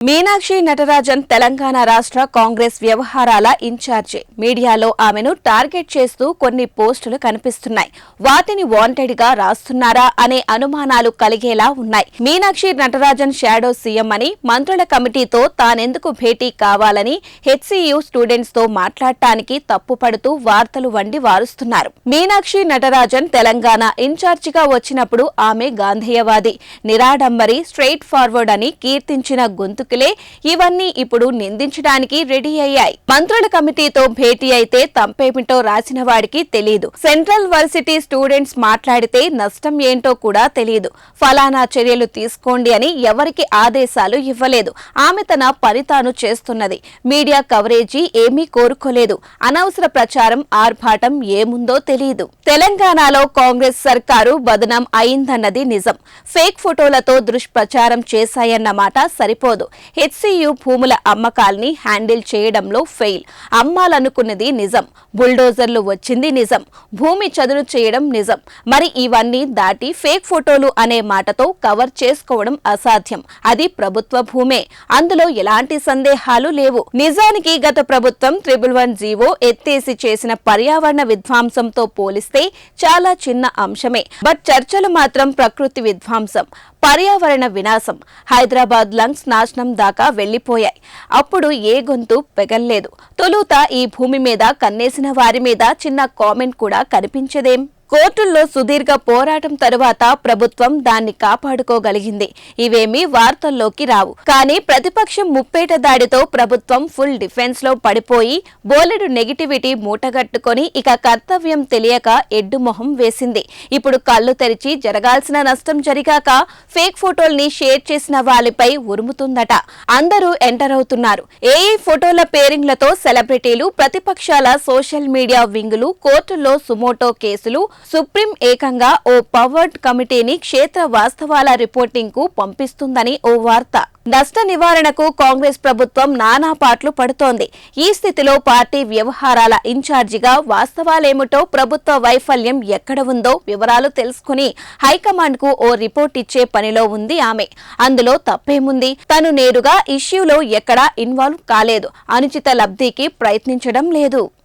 మీనాక్షి నటరాజన్ తెలంగాణ రాష్ట్ర కాంగ్రెస్ వ్యవహారాల ఇన్ఛార్జి. మీడియాలో ఆమెను టార్గెట్ చేస్తూ కొన్ని పోస్టులు కనిపిస్తున్నాయి. వాటిని వాంటెడ్ గా రాస్తున్నారా అనే అనుమానాలు కలిగేలా ఉన్నాయి. మీనాక్షి నటరాజన్ షాడో సీఎం అని, మంత్రుల కమిటీతో తానెందుకు భేటీ కావాలని హెచ్సియు స్టూడెంట్స్ తో మాట్లాడటానికి తప్పుపడుతూ వార్తలు వండి వారుస్తున్నారు. మీనాక్షి నటరాజన్ తెలంగాణ ఇన్ఛార్జిగా వచ్చినప్పుడు ఆమె గాంధేయవాది, నిరాడంబరి, స్ట్రెయిట్ ఫార్వర్డ్ అని కీర్తించిన గొంతు ఇవన్నీ ఇప్పుడు నిందించడానికి రెడీ అయ్యాయి. మంత్రుల కమిటీతో భేటీ అయితే తంపేమిటో రాసిన వాడికి తెలీదు. సెంట్రల్ వర్సిటీ స్టూడెంట్స్ మాట్లాడితే నష్టం ఏంటో కూడా తెలీదు. ఫలానా చర్యలు తీసుకోండి అని ఎవరికి ఆదేశాలు ఇవ్వలేదు. ఆమె తన పని తాను చేస్తున్నది. మీడియా కవరేజీ ఏమీ కోరుకోలేదు. అనవసర ప్రచారం, ఆర్భాటం ఏముందో తెలీదు. తెలంగాణలో కాంగ్రెస్ సర్కారు బదనాం అయిందన్నది నిజం. ఫేక్ ఫోటోలతో దుష్ప్రచారం చేశాయన్నమాట సరిపోదు. హెచ్సియు భూముల అమ్మకాల్ని హ్యాండిల్ చేయడంలో ఫెయిల్. అమ్మాలనుకున్నది నిజం, బుల్డోజర్లు వచ్చింది నిజం, భూమి చదును చేయడం నిజం. మరి ఇవన్నీ దాటి ఫేక్ ఫోటోలు అనే మాటతో కవర్ చేసుకోవడం అసాధ్యం. అది ప్రభుత్వ భూమే, అందులో ఎలాంటి సందేహాలు లేవు. నిజానికి గత ప్రభుత్వం 111 జీవో ఎత్తేసి చేసిన పర్యావరణ విధ్వంసంతో పోలిస్తే చాలా చిన్న అంశమే. బట్ చర్చలు మాత్రం ప్రకృతి విధ్వంసం, పర్యావరణ వినాశం, హైదరాబాద్ లంగ్స్ నాశనం దాకా వెళ్లిపోయాయి. అప్పుడు ఏ గొంతు పెగల్లేదు. తొలుత ఈ భూమి మీద కన్నేసిన వారి మీద చిన్న కామెంట్ కూడా కనిపించదేం. కోర్టుల్లో సుదీర్ఘ పోరాటం తరువాత ప్రభుత్వం దాన్ని కాపాడుకోగలిగింది. ఇవేమీ వార్తల్లోకి రావు. కానీ ప్రతిపక్షం ముప్పేట దాడితో ప్రభుత్వం ఫుల్ డిఫెన్స్ లో పడిపోయి బోలెడు నెగిటివిటీ మూటగట్టుకొని ఇక కర్తవ్యం తెలియక ఎడ్డుమొహం వేసింది. ఇప్పుడు కళ్ళు తెరిచి జరగాల్సిన నష్టం జరిగాక ఫేక్ ఫోటోల్ని షేర్ చేసిన వాళ్ళపై ఉరుముతుందట. అందరూ ఎంటర్ అవుతున్నారు. ఏఏ ఫోటోల పేరింగ్లతో సెలబ్రిటీలు, ప్రతిపక్షాల సోషల్ మీడియా వింగులు, కోర్టుల్లో సుమోటో కేసులు, సుప్రీం ఏకంగా ఓ పవర్డ్ కమిటీని క్షేత్ర వాస్తవాల రిపోర్టింగ్ కు పంపిస్తుందని ఓ వార్త. నష్ట నివారణకు కాంగ్రెస్ ప్రభుత్వం నానా పాట్లు పడుతోంది. ఈ స్థితిలో పార్టీ వ్యవహారాల ఇన్ఛార్జిగా వాస్తవాలేమిటో, ప్రభుత్వ వైఫల్యం ఎక్కడ ఉందో వివరాలు తెలుసుకుని హైకమాండ్ కు ఓ రిపోర్ట్ ఇచ్చే పనిలో ఉంది ఆమె. అందులో తప్పేముంది? తను నేరుగా ఇష్యూలో ఎక్కడా ఇన్వాల్వ్ కాలేదు, అనుచిత లబ్ధికి ప్రయత్నించడం లేదు.